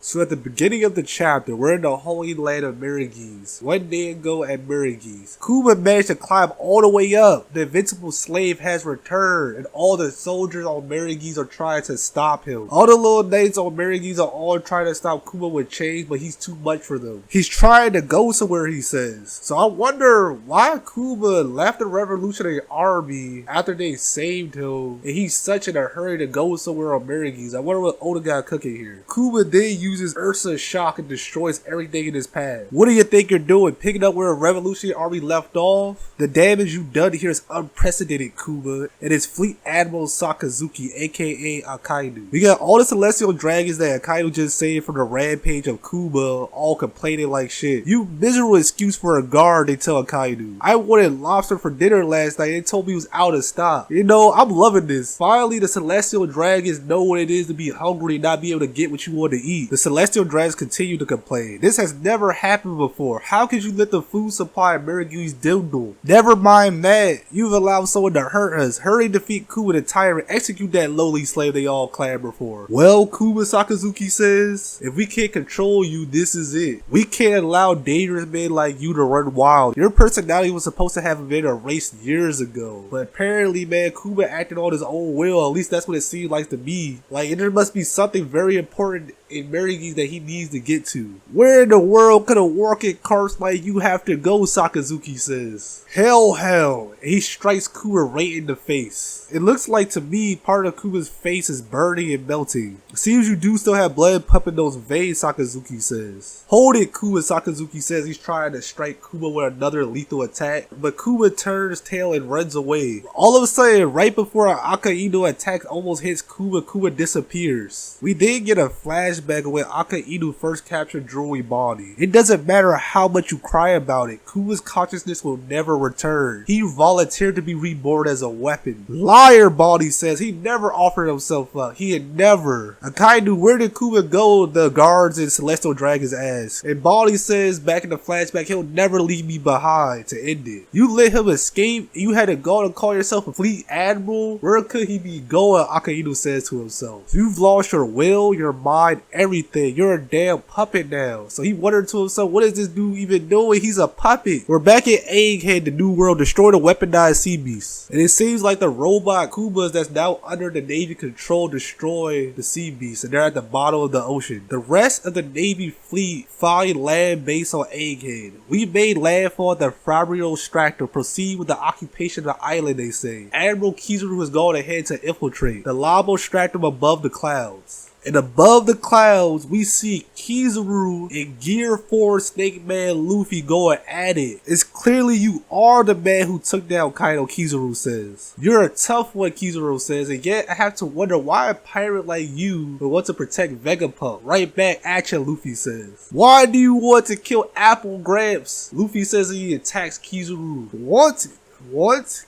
So at the beginning of the chapter, we're in the holy land of Miragis. One day ago at Miragis, Kuma managed to climb all the way up. The invincible slave has returned, and all the soldiers on Miragis are trying to stop him. All the little knights on Miragis are all trying to stop Kuma with chains, but he's too much for them. He's trying to go somewhere, he says. So I wonder why Kuma left the revolutionary army after they saved him, and he's such in a hurry to go somewhere on Miragis. I wonder what Oda got cooking here. Kuma then uses Ursa's shock and destroys everything in his path. What do you think you're doing? Picking up where a revolutionary army left off? The damage you've done here is unprecedented, Kuma, and his fleet admiral Sakazuki, aka Akainu. We got all the celestial dragons that Akainu just saved from the rampage of Kuma, all complaining like shit. You miserable excuse for a guard, they tell Akainu. I wanted lobster for dinner last night, they told me it was out of stock. You know, I'm loving this. Finally, the celestial dragons know what it is to be hungry and not be able to get what you want to eat. The celestial dragons continue to complain. This has never happened before. How could you let the food supply of Miragui's dwindle? Never mind that. You've allowed someone to hurt us. Hurry, defeat Kuma the tyrant. Execute that lowly slave they all clamor for. Well, Kuma, Sakazuki says, if we can't control you, this is it. We can't allow dangerous men like you to run wild. Your personality was supposed to have been erased years ago. But apparently, man, Kuma acted on his own will. At least that's what it seemed like to me. Like, there must be something very important in Miragis that he needs to get to. Where in the world could a working carts like you have to go, Sakazuki says. Hell. He strikes Kuma right in the face. It looks like to me part of Kuma's face is burning and melting. It seems you do still have blood pumping those veins, Sakazuki says. Hold it, Kuma, Sakazuki says. He's trying to strike Kuma with another lethal attack, but Kuma turns tail and runs away. All of a sudden, right before an Akainu attack almost hits Kuma, Kuma disappears. We did get a flashback of when Akainu first captured Jewelry Body. It doesn't matter how much you cry about it, Kuma's consciousness will never return. He volunteered to be reborn as a weapon. Liar, Body says. He never offered himself up. He had never. Akainu, where did Kuma go? The guards and celestial dragons ask. And Body says back in the flashback, he'll never leave me behind to end it. You let him escape? You had to go and call yourself a fleet admiral? Where could he be going? Akainu says to himself. You've lost your will, your mind, everything. You're a damn puppet now. So he wondered to himself, what is this dude even doing? He's a puppet. We're back at Egghead, the new world, destroy the weaponized sea beast. And it seems like the robot Kumas that's now under the Navy control destroy the sea beast, and they're at the bottom of the ocean. The rest of the Navy fleet find land base on Egghead. We made landfall at the Fabrio Stractor. Proceed with the occupation of the island, they say. Admiral Kizaru has gone ahead to infiltrate the Labo Stractum above the clouds. And above the clouds, we see Kizaru and Gear 4 Snake Man Luffy going at it. It's clearly you are the man who took down Kaido, Kizaru says. You're a tough one, Kizaru says, and yet I have to wonder why a pirate like you would want to protect Vegapunk. Right back at you, Luffy says. Why do you want to kill Apple Gramps? Luffy says he attacks Kizaru. What?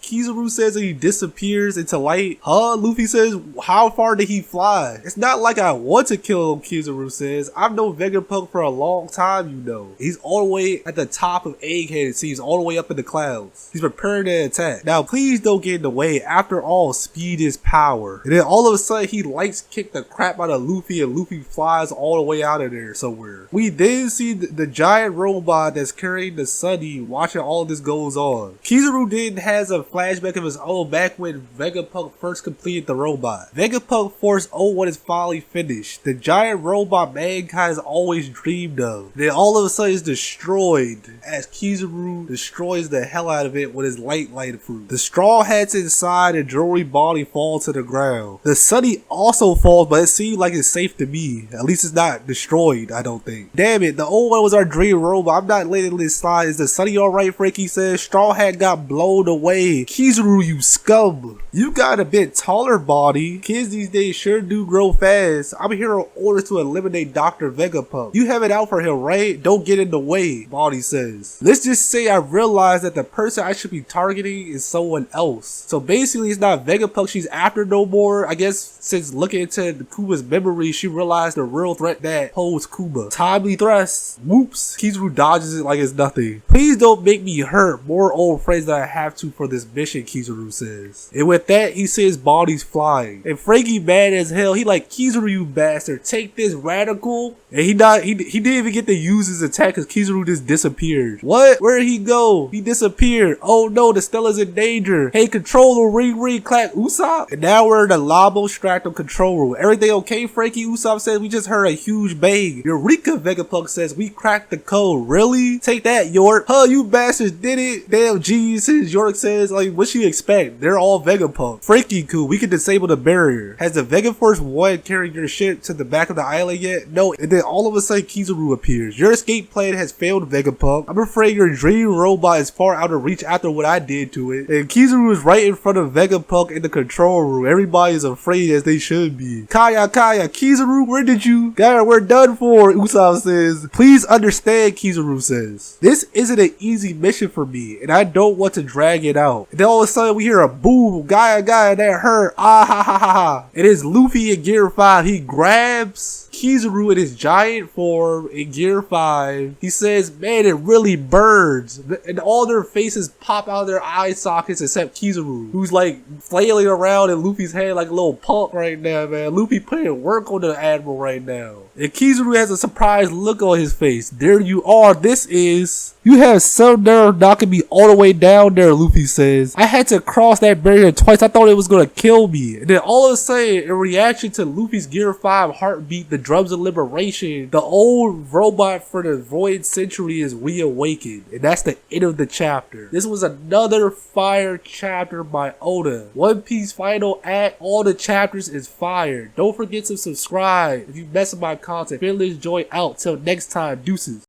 Kizaru says that he disappears into light. Huh? Luffy says, how far did he fly? It's not like I want to kill him, Kizaru says. I've known Vegapunk for a long time, you know. He's all the way at the top of Egghead, it seems, all the way up in the clouds. He's preparing to attack. Now, please don't get in the way. After all, speed is power. And then all of a sudden, he lights kick the crap out of Luffy, and Luffy flies all the way out of there somewhere. We then see the giant robot that's carrying the Sunny watching all this goes on. Kizaru has a flashback of his own back when Vegapunk first completed the robot. Vegapunk Force 01 is finally finished. The giant robot mankind has always dreamed of. Then all of a sudden it's destroyed as Kizaru destroys the hell out of it with his light fruit. The straw hats inside and Jewelry Body fall to the ground. The Sunny also falls, but it seems like it's safe to me. At least it's not destroyed, I don't think. Damn it, the old one was our dream robot. I'm not letting this slide. Is the Sunny alright, Frankie says? Straw hat got blown away. Kizaru, you scum. You got a bit taller, Body. Kids these days sure do grow fast. I'm here on orders to eliminate Dr. Vegapunk. You have it out for him, right? Don't get in the way, Body says. Let's just say I realized that the person I should be targeting is someone else. So basically it's not Vegapunk she's after no more. I guess since looking into Kuma's memory, she realized the real threat that holds Kuma. Timely thrust. Whoops. Kizaru dodges it like it's nothing. Please don't make me hurt more old friends that I have have to for this mission, Kizaru says. And with that, he sees bodies flying. And Frankie mad as hell. He like, Kizaru, you bastard, take this radical. And he didn't even get to use his attack because Kizaru just disappeared. What? Where did he go? He disappeared. Oh no, the Stella's in danger. Hey, controller, ring, clack, Usopp. And now we're in the Labo Stratum control room. Everything okay, Frankie? Usopp says, we just heard a huge bang. Eureka, Vegapunk says, we cracked the code. Really? Take that, York. Huh, you bastards did it. Damn, geniuses. York says, like, what you expect? They're all Vegapunk. Frankie, cool. We can disable the barrier. Has the Vegaforce 1 carried your ship to the back of the island yet? No. And then all of a sudden, Kizaru appears. Your escape plan has failed, Vegapunk. I'm afraid your dream robot is far out of reach after what I did to it. And Kizaru is right in front of Vegapunk in the control room. Everybody is afraid as they should be. Kaya, Kizaru, where did you? Guy, we're done for, Usopp says. Please understand, Kizaru says. This isn't an easy mission for me, and I don't want to drag it out. And then all of a sudden we hear a boom, Gaia, that hurt, ah ha ha ha ha. It is Luffy in Gear 5. He grabs Kizaru in his giant form in Gear 5. He says, man, it really burns. And all their faces pop out of their eye sockets except Kizaru, who's like flailing around in Luffy's head like a little punk right now, man. Luffy putting work on the Admiral right now. And Kizaru has a surprised look on his face. There you are. This is... You have some nerve knocking me all the way down there, Luffy says. I had to cross that barrier twice. I thought it was going to kill me. And then all of a sudden, in reaction to Luffy's Gear 5 heartbeat, the drums of liberation, the old robot for the Void Century is reawakened. And that's the end of the chapter. This was another fire chapter by Oda. One Piece final act. All the chapters is fire. Don't forget to subscribe if you mess with my content. Fearless Joy out. Till next time. Deuces.